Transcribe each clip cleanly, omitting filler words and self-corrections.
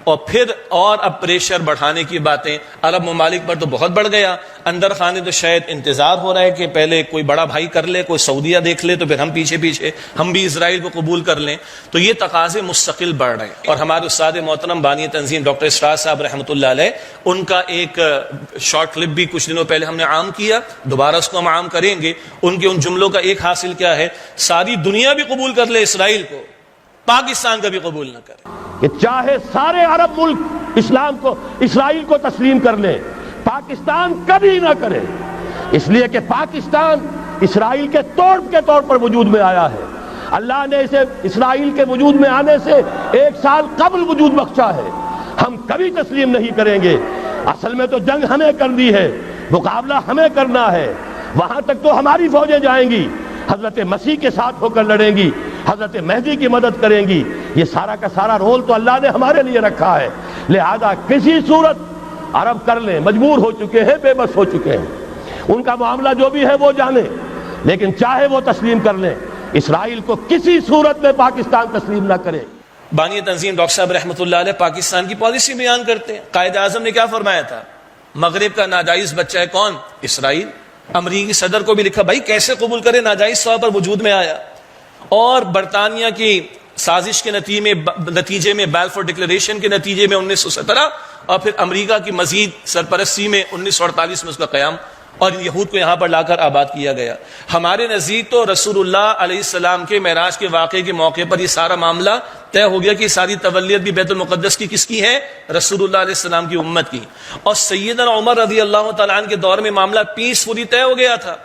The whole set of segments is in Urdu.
اور پھر اور اب پریشر بڑھانے کی باتیں عرب ممالک پر تو بہت بڑھ گیا. اندر خانے تو شاید انتظار ہو رہا ہے کہ پہلے کوئی بڑا بھائی کر لے, کوئی سعودیہ دیکھ لے, تو پھر ہم پیچھے پیچھے ہم بھی اسرائیل کو قبول کر لیں. تو یہ تقاضے مستقل بڑھ رہے ہیں. اور ہمارے استاد محترم بانی تنظیم ڈاکٹر اسرار صاحب رحمۃ اللہ علیہ, ان کا ایک شارٹ کلپ بھی کچھ دنوں پہلے ہم نے عام کیا, دوبارہ اس کو ہم عام کریں گے. ان کے ان جملوں کا ایک حاصل کیا ہے, ساری دنیا بھی قبول کر لے اسرائیل کو, پاکستان کا بھی قبول نہ کرے. کہ چاہے سارے عرب ملک اسرائیل کو تسلیم کر لیں, پاکستان کبھی نہ کرے, اس لیے کہ پاکستان اسرائیل کے توڑ کے طور پر وجود میں آیا ہے. اللہ نے اسے اسرائیل کے وجود میں آنے سے 1 سال قبل وجود بخشا ہے. ہم کبھی تسلیم نہیں کریں گے. اصل میں تو جنگ ہمیں کرنی ہے, مقابلہ ہمیں کرنا ہے. وہاں تک تو ہماری فوجیں جائیں گی, حضرت مسیح کے ساتھ ہو کر لڑیں گی, حضرت مہدی کی مدد کریں گی. یہ سارا کا سارا رول تو اللہ نے ہمارے لیے رکھا ہے. لہذا کسی صورت عرب کر لیں, مجبور ہو چکے ہیں, بے بس ہو چکے ہیں, ان کا معاملہ جو بھی ہے وہ جانے, لیکن چاہے وہ تسلیم کر لیں, اسرائیل کو کسی صورت میں پاکستان تسلیم نہ کرے. بانی تنظیم ڈاکٹر صاحب رحمۃ اللہ علیہ پاکستان کی پالیسی بیان کرتے ہیں. قائد اعظم نے کیا فرمایا تھا, مغرب کا ناجائز بچہ ہے کون, اسرائیل. امریکی صدر کو بھی لکھا, بھائی کیسے قبول کرے, ناجائز طور پر وجود میں آیا. اور برطانیہ کی سازش کے نتیجے میں بیلفور ڈکلیریشن کے نتیجے میں 1917, اور پھر امریکہ کی مزید سرپرستی میں 1948 میں اس کا قیام, اور یہود کو یہاں پر لا کر آباد کیا گیا. ہمارے نزدیک تو رسول اللہ علیہ السلام کے معراج کے واقعے کے موقع پر یہ سارا معاملہ طے ہو گیا کہ ساری تولیت بھی بیت المقدس کی کس کی ہے, رسول اللہ علیہ السلام کی امت کی. اور سیدنا عمر رضی اللہ تعالیٰ عنہ کے دور میں معاملہ پیسفلی طے ہو گیا تھا.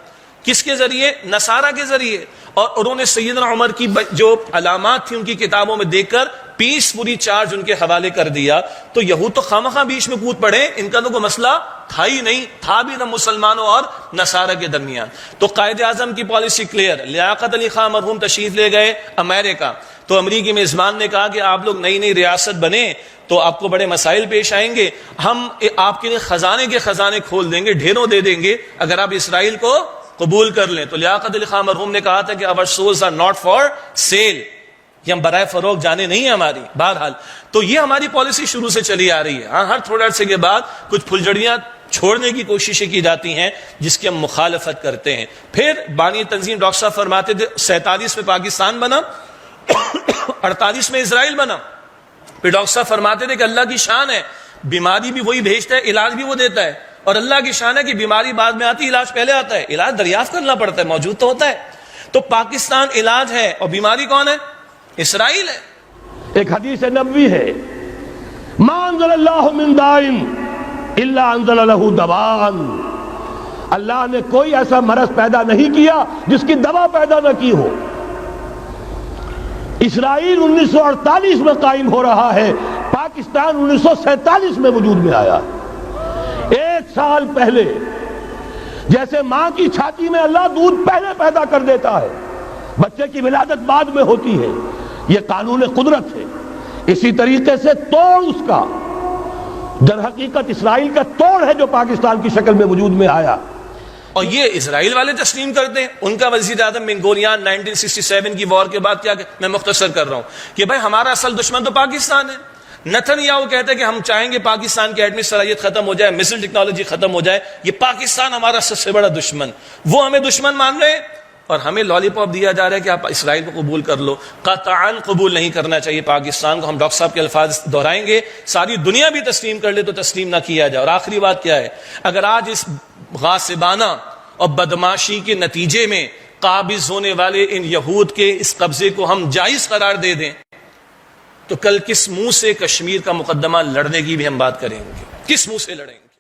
کس کے ذریعے, نصارہ کے ذریعے. اور انہوں نے سیدنا عمر کی جو علامات تھی ان کی کتابوں میں دیکھ کر پیسفلی چارج ان کے حوالے کر دیا. تو یہود تو خامخواہ بیچ میں کود پڑے, ان کا تو کوئی مسئلہ تھا ہی نہیں, تھا بھی نہ مسلمانوں اور نصارہ کے درمیان. تو قائد اعظم کی پالیسی کلیئر. لیاقت علی خان مرحوم تشریف لے گئے امریکہ, تو امریکی میزبان نے کہا کہ آپ لوگ نئی نئی ریاست بنے تو آپ کو بڑے مسائل پیش آئیں گے, ہم آپ کے لیے خزانے کے خزانے کھول دیں گے, ڈھیروں دے دیں گے اگر آپ اسرائیل کو قبول کر لیں. تو لیاقت علی خان مرحوم نے کہا تھا کہ our souls are not for sale, یہ ہم برائے فروغ جانے نہیں ہیں ہماری. بہرحال تو یہ ہماری پالیسی شروع سے چلی آ رہی ہے. ہاں, ہر تھوڑے عرصے کے بعد کچھ پھلجھڑیاں چھوڑنے کی کوششیں کی جاتی ہیں جس کی ہم مخالفت کرتے ہیں. پھر بانی تنظیم ڈاکٹر صاحب فرماتے تھے 47 میں پاکستان بنا, 48 میں اسرائیل بنا. پھر ڈاکٹر صاحب فرماتے تھے کہ اللہ کی شان ہے, بیماری بھی وہی بھیجتا ہے, علاج بھی وہ دیتا ہے, اور اللہ کی شان ہے کہ بیماری بعد میں آتی, علاج پہلے آتا ہے. علاج دریافت کرنا پڑتا ہے, موجود تو ہوتا ہے. تو پاکستان علاج ہے اور بیماری کون ہے, اسرائیل ہے. ایک حدیث نبوی ہے, ما انزل اللہ من دائن الا انزل له دواء, اللہ نے کوئی ایسا مرض پیدا نہیں کیا جس کی دوا پیدا نہ کی ہو. اسرائیل 1948 میں قائم ہو رہا ہے, پاکستان 1947 میں وجود میں آیا. 1 سال پہلے, جیسے ماں کی چھاتی میں اللہ دودھ پہلے پیدا کر دیتا ہے, بچے کی ولادت بعد میں ہوتی ہے, یہ قانون قدرت ہے. اسی طریقے سے توڑ اس کا در حقیقت اسرائیل کا توڑ ہے جو پاکستان کی شکل میں وجود میں آیا. اور یہ اسرائیل والے تسلیم کرتے ہیں. ان کا وزیر اعظم بن گوریان 1967 کی وار کے بعد کیا کہ میں مختصر کر رہا ہوں کہ بھائی ہمارا اصل دشمن تو پاکستان ہے. نتنیاہو کہتے ہیں کہ ہم چاہیں گے پاکستان کی ایٹمی صلاحیت ختم ہو جائے, میسل ٹیکنالوجی ختم ہو جائے, یہ پاکستان ہمارا سب سے بڑا دشمن. وہ ہمیں دشمن مان رہے ہیں اور ہمیں لالی پاپ دیا جا رہا ہے کہ آپ اسرائیل کو قبول کر لو. قطعاً قبول نہیں کرنا چاہیے پاکستان کو. ہم ڈاکٹر صاحب کے الفاظ دہرائیں گے, ساری دنیا بھی تسلیم کر لے تو تسلیم نہ کیا جائے. اور آخری بات کیا ہے, اگر آج اس غاصبانہ اور بدماشی کے نتیجے میں قابض ہونے والے ان یہود کے اس قبضے کو ہم جائز قرار دے دیں تو کل کس منہ سے کشمیر کا مقدمہ لڑنے کی بھی ہم بات کریں گے, کس منہ سے لڑیں گے.